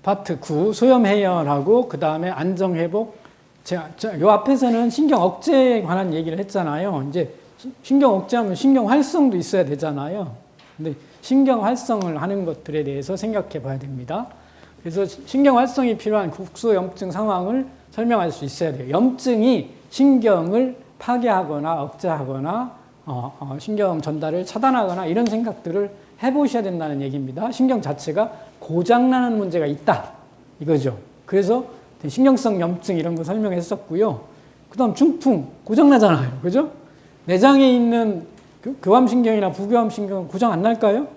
파트 9 소염 해열하고 그 다음에 안정 회복. 요 앞에서는 신경 억제에 관한 얘기를 했잖아요. 이제 신경 억제하면 신경 활성도 있어야 되잖아요. 근데 신경 활성을 하는 것들에 대해서 생각해 봐야 됩니다. 그래서 신경 활성이 필요한 국소염증 상황을 설명할 수 있어야 돼요. 염증이 신경을 파괴하거나 억제하거나 신경 전달을 차단하거나 이런 생각들을 해보셔야 된다는 얘기입니다. 신경 자체가 고장나는 문제가 있다 이거죠. 그래서 신경성 염증 이런 거 설명했었고요. 그 다음 중풍 고장나잖아요. 그죠? 내장에 있는 교감신경이나 부교감신경은 고장 안 날까요?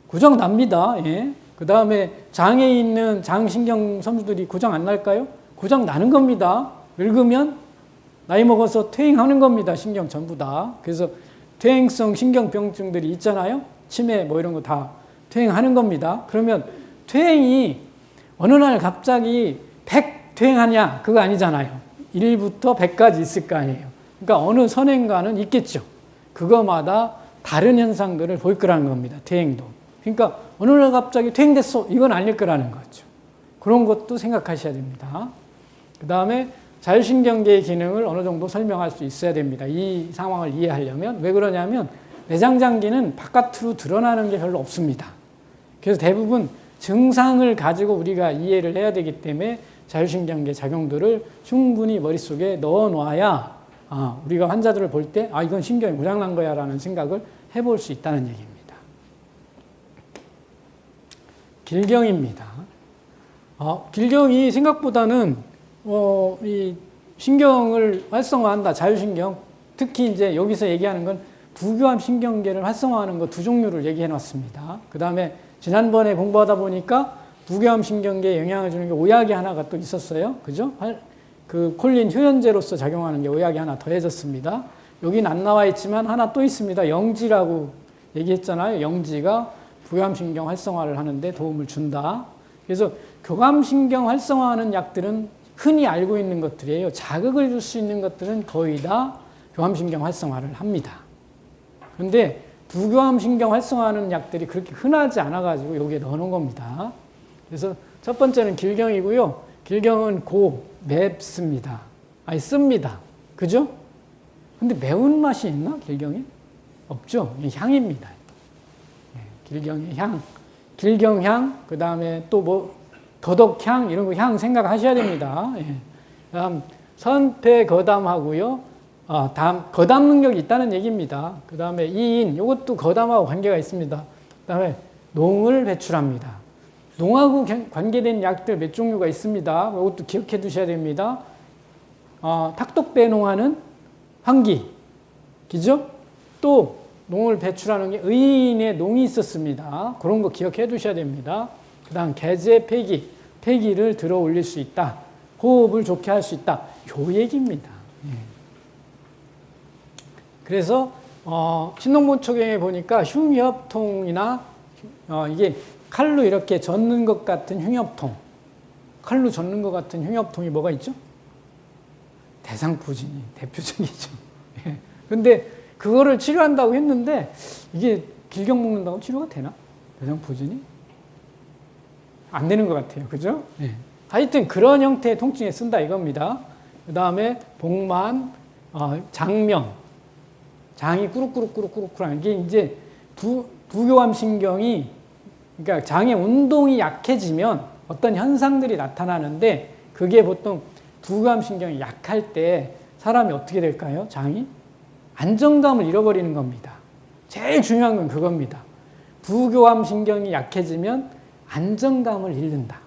고장 납니다. 예. 그 다음에 장에 있는 장신경 섬유들이 고장 안 날까요? 고장 나는 겁니다. 늙으면 나이 먹어서 퇴행하는 겁니다. 신경 전부 다. 그래서 퇴행성 신경병증들이 있잖아요. 치매 뭐 이런 거 다 퇴행하는 겁니다. 그러면 퇴행이 어느 날 갑자기 100 퇴행하냐? 그거 아니잖아요. 1부터 100까지 있을 거 아니에요. 그러니까 어느 선행과는 있겠죠. 그거마다 다른 현상들을 볼 거라는 겁니다. 퇴행도. 그러니까 어느 날 갑자기 퇴행됐어. 이건 아닐 거라는 거죠. 그런 것도 생각하셔야 됩니다. 그 다음에 자율신경계의 기능을 어느 정도 설명할 수 있어야 됩니다. 이 상황을 이해하려면. 왜 그러냐면 내장장기는 바깥으로 드러나는 게 별로 없습니다. 그래서 대부분 증상을 가지고 우리가 이해를 해야 되기 때문에 자율신경계 작용들을 충분히 머릿속에 넣어놔야 우리가 환자들을 볼 때 이건 신경이 고장난 거야 라는 생각을 해볼 수 있다는 얘기입니다. 길경입니다. 길경이 생각보다는 이 신경을 활성화한다. 자율신경. 특히 이제 여기서 얘기하는 건 부교감 신경계를 활성화하는 거 두 종류를 얘기해 놨습니다. 그 다음에 지난번에 공부하다 보니까 부교감 신경계에 영향을 주는 게 오약이 하나가 또 있었어요. 그죠? 그 콜린 효연제로서 작용하는 게 오약이 하나 더해졌습니다. 여긴 안 나와 있지만 하나 또 있습니다. 영지라고 얘기했잖아요. 영지가 부교감신경 활성화를 하는데 도움을 준다. 그래서 교감신경 활성화하는 약들은 흔히 알고 있는 것들이에요. 자극을 줄 수 있는 것들은 거의 다 교감신경 활성화를 합니다. 그런데 부교감신경 활성화하는 약들이 그렇게 흔하지 않아가지고 여기에 넣어놓은 겁니다. 그래서 첫 번째는 길경이고요. 길경은 맵습니다. 씁니다. 그죠? 근데 매운맛이 있나? 길경이? 없죠. 향입니다. 길경의 향. 길경향, 그 다음에 또 뭐, 더덕향, 이런 거 향 생각하셔야 됩니다. 다음, 선패거담하고요. 거담 능력이 있다는 얘기입니다. 그 다음에 이인, 이것도 거담하고 관계가 있습니다. 그 다음에 농을 배출합니다. 농하고 관계된 약들 몇 종류가 있습니다. 이것도 기억해 두셔야 됩니다. 탁독배농하는 황기, 그죠? 또 농을 배출하는 게 의인의 농이 있었습니다. 그런 거 기억해 두셔야 됩니다. 그 다음 개제 폐기, 폐기를 들어 올릴 수 있다. 호흡을 좋게 할 수 있다. 요 얘기입니다. 그래서 신농본초경에 보니까 흉협통이나 이게 칼로 이렇게 젓는 것 같은 흉협통, 칼로 젓는 것 같은 흉협통이 뭐가 있죠? 대상포진이 대표적이죠. 근데 그거를 치료한다고 했는데 이게 길경 먹는다고 치료가 되나? 대상포진이? 안 되는 것 같아요. 그죠? 하여튼 그런 형태의 통증에 쓴다 이겁니다. 그 다음에 복만, 장명, 장이 꾸룩꾸룩꾸룩꾸룩꾸룩 이게 이제 부교감 신경이 그러니까 장의 운동이 약해지면 어떤 현상들이 나타나는데 그게 보통 부교감 신경이 약할 때 사람이 어떻게 될까요? 장이 안정감을 잃어버리는 겁니다. 제일 중요한 건 그겁니다. 부교감 신경이 약해지면 안정감을 잃는다.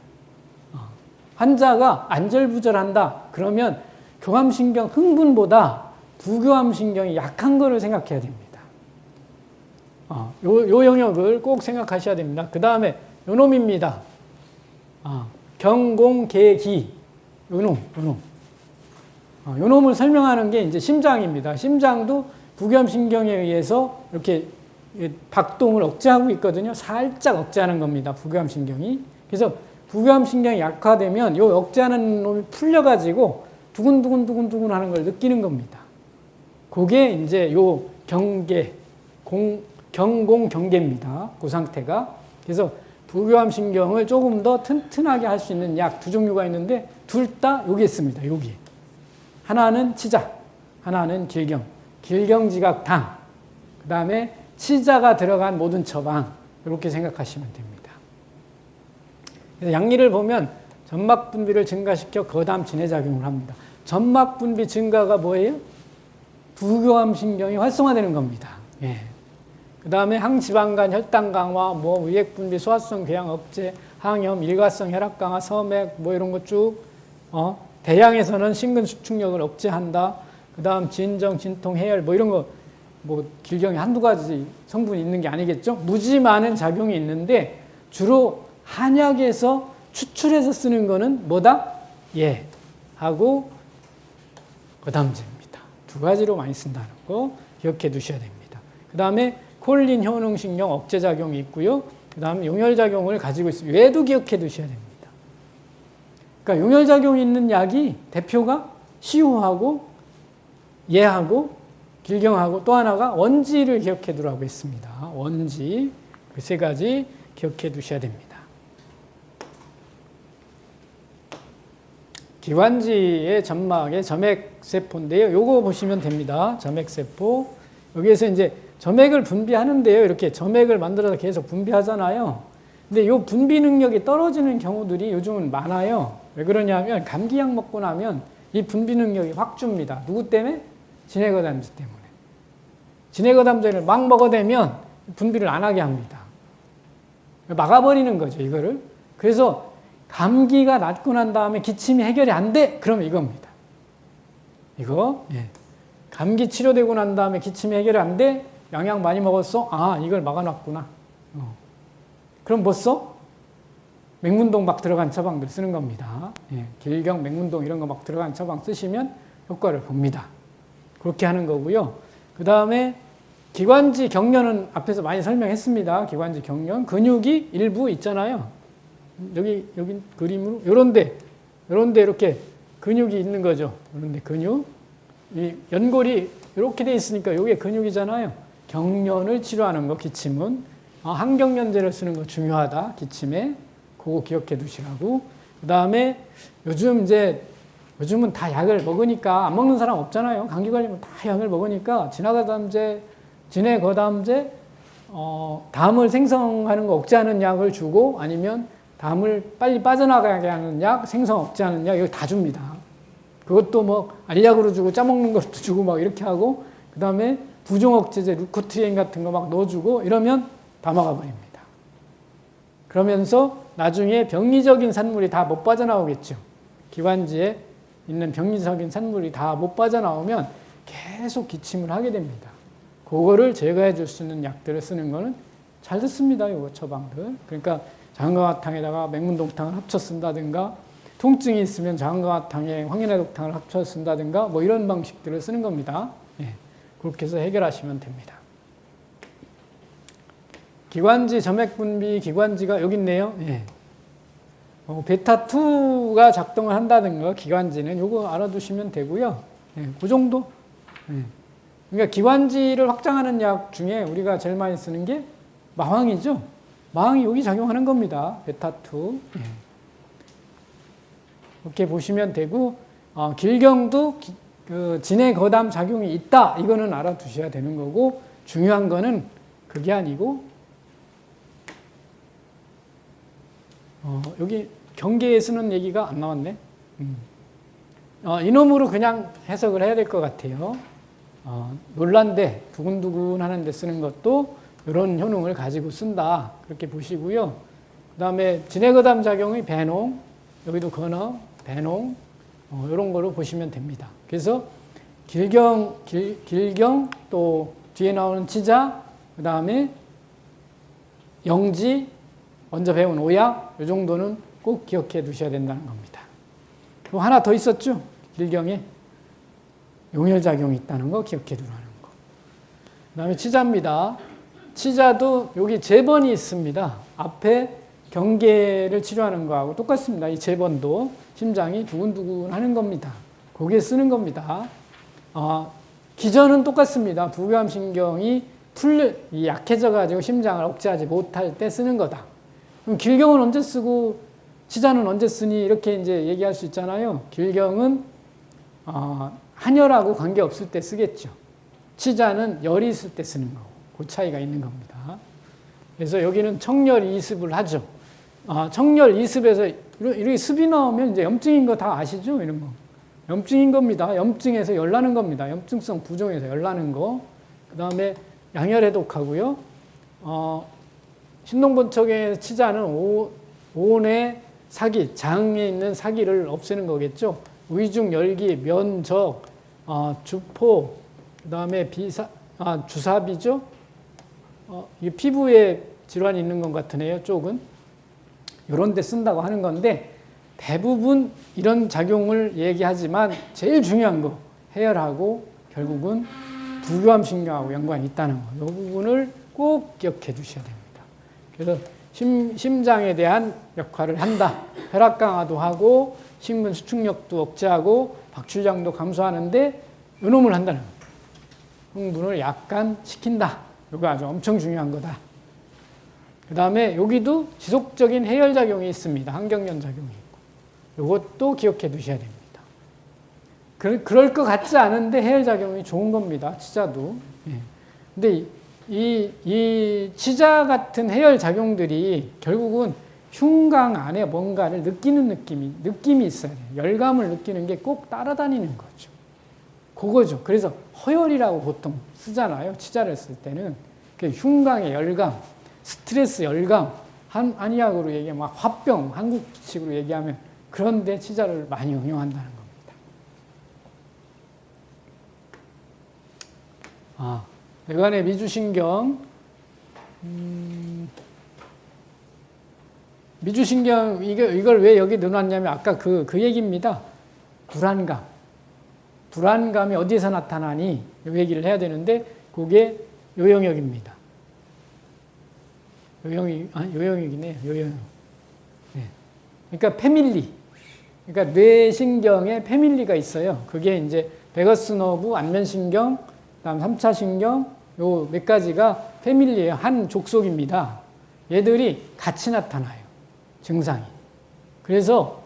환자가 안절부절한다. 그러면 교감신경 흥분보다 부교감신경이 약한 거를 생각해야 됩니다. 요 영역을 꼭 생각하셔야 됩니다. 그 다음에 요 놈입니다. 경공계기. 요 놈. 요 놈을 설명하는 게 이제 심장입니다. 심장도 부교감신경에 의해서 이렇게 박동을 억제하고 있거든요. 살짝 억제하는 겁니다. 부교감신경이. 그래서 부교감신경이 약화되면 요 억제하는 놈이 풀려가지고 두근두근 하는 걸 느끼는 겁니다. 그게 이제 요 경계, 경공경계입니다. 그 상태가. 그래서 부교암 신경을 조금 더 튼튼하게 할 수 있는 약 두 종류가 있는데 둘 다 여기 있습니다. 여기. 하나는 치자, 하나는 길경. 길경지각당, 그 다음에 치자가 들어간 모든 처방, 이렇게 생각하시면 됩니다. 그래서 양리를 보면 점막 분비를 증가시켜 거담 진해작용을 합니다. 점막 분비 증가가 뭐예요? 부교암 신경이 활성화되는 겁니다. 예. 그 다음에 항지방간, 혈당 강화, 뭐 위액 분비, 소화성 궤양 억제, 항염, 일과성 혈압 강화, 서맥, 뭐 이런 거 쭉, 대양에서는 심근 수축력을 억제한다. 그 다음 진정, 진통, 해열, 뭐 이런 거, 뭐 길경이 한두 가지 성분이 있는 게 아니겠죠? 무지 많은 작용이 있는데 주로 한약에서 추출해서 쓰는 거는 뭐다? 예. 하고 거담제입니다. 두 가지로 많이 쓴다는 거 기억해 두셔야 됩니다. 그 다음에 콜린 효능신경 억제작용이 있고요. 그 다음에 용혈작용을 가지고 있습니다. 얘도 기억해 두셔야 됩니다. 그러니까 용혈작용이 있는 약이 대표가 시후하고 예하고 길경하고 또 하나가 원지를 기억해 두라고 했습니다. 원지, 그 세 가지 기억해 두셔야 됩니다. 기관지의 점막의 점액세포인데요. 요거 보시면 됩니다. 점액세포. 여기에서 이제 점액을 분비하는데요. 이렇게 점액을 만들어서 계속 분비하잖아요. 근데 요 분비 능력이 떨어지는 경우들이 요즘은 많아요. 왜 그러냐면 감기약 먹고 나면 이 분비 능력이 확 줍니다. 누구 때문에? 진해거담제 때문에. 진해거담제를 막 먹어대면 분비를 안 하게 합니다. 막아버리는 거죠, 이거를. 그래서 감기가 낫고 난 다음에 기침이 해결이 안 돼? 그럼 이겁니다. 이거, 예. 감기 치료되고 난 다음에 기침이 해결이 안 돼? 양약 많이 먹었어? 아, 이걸 막아놨구나. 그럼 뭐 써? 맹문동 막 들어간 처방들 쓰는 겁니다. 예. 길경, 맹문동 이런 거 막 들어간 처방 쓰시면 효과를 봅니다. 그렇게 하는 거고요. 그 다음에 기관지 경련은 앞에서 많이 설명했습니다. 기관지 경련. 근육이 일부 있잖아요. 여기 그림으로 요런데 이렇게 근육이 있는 거죠. 요런데 근육. 이 연골이 이렇게 돼 있으니까 요게 근육이잖아요. 경련을 치료하는 거, 기침은. 항경련제를 쓰는 거 중요하다. 기침에. 그거 기억해 두시라고. 그 다음에 요즘은 다 약을 먹으니까 안 먹는 사람 없잖아요. 감기 걸리면 다 약을 먹으니까 진해거담제, 담을 생성하는 거 억제하는 약을 주고 아니면 담을 빨리 빠져나가게 하는 약, 생성 억제하는 약, 이거 다 줍니다. 그것도 뭐 알약으로 주고 짜먹는 것도 주고 막 이렇게 하고 그 다음에 부종 억제제, 루코트리엔 같은 거 막 넣어주고 이러면 다 막아버립니다. 그러면서 나중에 병리적인 산물이 다 못 빠져나오겠죠. 기관지에 있는 병리적인 산물이 다 못 빠져나오면 계속 기침을 하게 됩니다. 그거를 제거해 줄 수 있는 약들을 쓰는 거는 잘 듣습니다. 요거 처방들. 그러니까 자연강화탕에다가 맹문동탕을 합쳐 쓴다든가 통증이 있으면 자연강화탕에 황인해독탕을 합쳐 쓴다든가 뭐 이런 방식들을 쓰는 겁니다. 예. 그렇게 해서 해결하시면 됩니다. 기관지 점액분비 기관지가 여기 있네요. 예. 베타2가 작동을 한다든가 기관지는 요거 알아두시면 되고요. 예. 그 정도. 예. 그러니까 기관지를 확장하는 약 중에 우리가 제일 많이 쓰는 게 마황이죠. 마황이 여기 작용하는 겁니다. 베타2. 예. 이렇게 보시면 되고 길경도 진해거담 작용이 있다. 이거는 알아두셔야 되는 거고 중요한 거는 그게 아니고 여기 경계에 쓰는 얘기가 안 나왔네. 이놈으로 그냥 해석을 해야 될 것 같아요. 놀란데 두근두근 하는데 쓰는 것도 이런 효능을 가지고 쓴다. 그렇게 보시고요. 그 다음에 진해거담 작용의 배농, 여기도 건어, 배농, 이런 거로 보시면 됩니다. 그래서 길경 또 뒤에 나오는 치자, 그 다음에 영지, 먼저 배운 오약, 이 정도는 꼭 기억해 두셔야 된다는 겁니다. 또 하나 더 있었죠? 길경에 용혈작용이 있다는 거 기억해 두라는 거. 그 다음에 치자입니다. 치자도 여기 제번이 있습니다. 앞에 경계를 치료하는 거하고 똑같습니다. 이 제번도 심장이 두근두근 하는 겁니다. 거기에 쓰는 겁니다. 기전은 똑같습니다. 부교암 신경이 약해져가지고 심장을 억제하지 못할 때 쓰는 거다. 그럼 길경은 언제 쓰고 치자는 언제 쓰니 이렇게 이제 얘기할 수 있잖아요. 길경은 한열하고 관계 없을 때 쓰겠죠. 치자는 열이 있을 때 쓰는 거고 그 차이가 있는 겁니다. 그래서 여기는 청열 이습을 하죠. 청열 이습에서 이렇게 습이 나오면 이제 염증인 거 다 아시죠? 이런 거. 염증인 겁니다. 염증에서 열 나는 겁니다. 염증성 부종에서 열 나는 거. 그 다음에 양열해독하고요. 신동본척의 치자는 오온의 사기, 장에 있는 사기를 없애는 거겠죠. 의중, 열기, 면적, 주포, 그 다음에 주사비죠. 이게 피부에 질환이 있는 것 같으네요, 쪽은. 이런 데 쓴다고 하는 건데, 대부분 이런 작용을 얘기하지만 제일 중요한 거, 해열하고 결국은 부교암신경하고 연관이 있다는 거. 이 부분을 꼭 기억해 두셔야 됩니다. 그래서 심장에 대한 역할을 한다. 혈압 강화도 하고 심근 수축력도 억제하고 박출량도 감소하는데 이놈을 한다는 겁니다. 흥분을 약간 시킨다. 이거 아주 엄청 중요한 거다. 그 다음에 여기도 지속적인 해열작용이 있습니다. 항경련 작용이 있고. 이것도 기억해 두셔야 됩니다. 그럴 것 같지 않은데 해열작용이 좋은 겁니다. 치자도. 근데 이 치자 같은 해열작용들이 결국은 흉강 안에 뭔가를 느끼는 느낌이 있어야 돼요. 열감을 느끼는 게 꼭 따라다니는 거죠. 그거죠. 그래서 허열이라고 보통 쓰잖아요. 치자를 쓸 때는. 흉강의 열감, 스트레스 열감, 한의학으로 얘기하면 막 화병, 한국식으로 얘기하면 그런데 치자를 많이 응용한다는 겁니다. 뇌간의 미주신경. 미주신경, 이걸 왜 여기 넣어놨냐면 아까 그 얘기입니다. 불안감이 어디에서 나타나니? 이 얘기를 해야 되는데, 그게 요 영역입니다. 요영역이네요. 요영역. 네. 그러니까 패밀리. 그러니까 뇌신경에 패밀리가 있어요. 그게 이제 베거스 너브, 안면신경, 그다음 3차 신경, 요 몇 가지가 패밀리의 한 족속입니다. 얘들이 같이 나타나요. 증상이. 그래서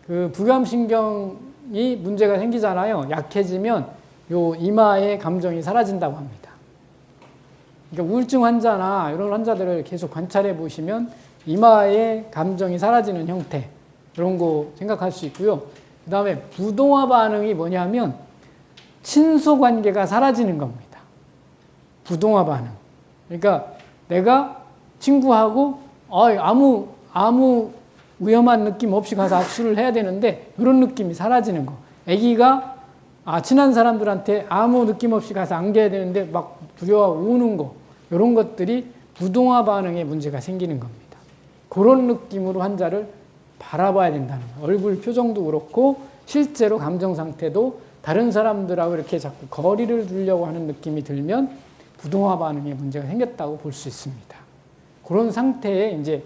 그 부교암신경이 문제가 생기잖아요. 약해지면 요 이마의 감정이 사라진다고 합니다. 그러니까 우울증 환자나 이런 환자들을 계속 관찰해 보시면 이마의 감정이 사라지는 형태, 이런 거 생각할 수 있고요. 그 다음에 부동화 반응이 뭐냐면 친소 관계가 사라지는 겁니다. 부동화 반응. 그러니까 내가 친구하고 아무 위험한 느낌 없이 가서 악수를 해야 되는데 이런 느낌이 사라지는 거. 아기가 친한 사람들한테 아무 느낌 없이 가서 안겨야 되는데 막 두려워하고 우는 거. 이런 것들이 부동화 반응에 문제가 생기는 겁니다. 그런 느낌으로 환자를 바라봐야 된다는 거예요. 얼굴 표정도 그렇고 실제로 감정 상태도 다른 사람들하고 이렇게 자꾸 거리를 두려고 하는 느낌이 들면 부동화 반응에 문제가 생겼다고 볼 수 있습니다. 그런 상태에 이제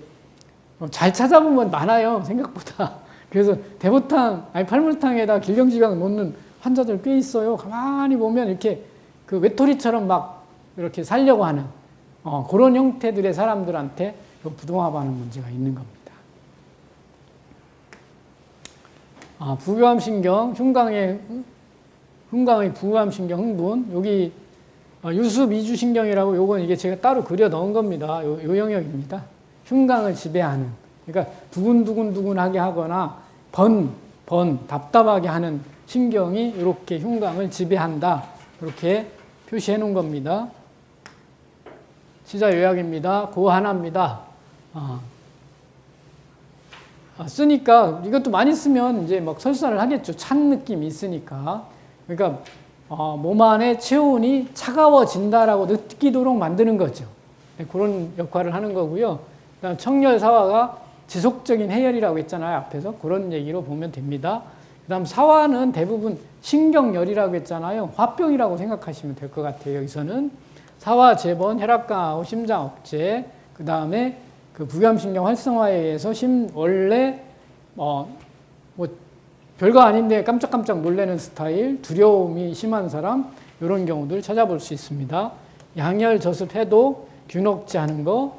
잘 찾아보면 많아요. 생각보다. 그래서 팔물탕에다 길경지각 놓는 환자들 꽤 있어요. 가만히 보면 이렇게 그 외톨이처럼 막 이렇게 살려고 하는 그런 형태들의 사람들한테 부동화 반응 문제가 있는 겁니다. 부교암신경, 흉강의 부교암신경 흥분, 여기 유수미주신경이라고 요건 이게 제가 따로 그려 넣은 겁니다. 요 영역입니다. 흉강을 지배하는, 그러니까 두근두근두근하게 하거나 답답하게 하는 신경이 이렇게 흉강을 지배한다. 이렇게 표시해 놓은 겁니다. 치자 요약입니다. 그 하나입니다. 쓰니까 이것도 많이 쓰면 이제 막 설사를 하겠죠. 찬 느낌이 있으니까. 그러니까 몸 안의 체온이 차가워진다라고 느끼도록 만드는 거죠. 네, 그런 역할을 하는 거고요. 그다음 청열사화가 지속적인 해열이라고 했잖아요. 앞에서 그런 얘기로 보면 됩니다. 그다음 사화는 대부분 신경열이라고 했잖아요. 화병이라고 생각하시면 될 것 같아요. 여기서는 사화 재번, 혈압 강하고 심장 억제, 그 다음에 그 부교암신경 활성화에 의해서 원래 별거 아닌데 깜짝깜짝 놀라는 스타일, 두려움이 심한 사람, 이런 경우들 찾아볼 수 있습니다. 양열, 저습, 해독, 균 억제하는 거.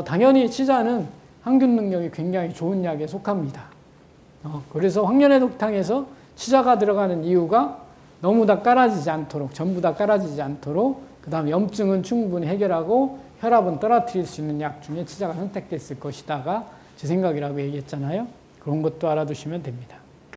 당연히 치자는 항균 능력이 굉장히 좋은 약에 속합니다. 그래서 황련의 독탕에서 치자가 들어가는 이유가 너무 다 깔아지지 않도록, 전부 다 깔아지지 않도록, 그 다음에 염증은 충분히 해결하고 혈압은 떨어뜨릴 수 있는 약 중에 치자가 선택됐을 것이다가 제 생각이라고 얘기했잖아요. 그런 것도 알아두시면 됩니다.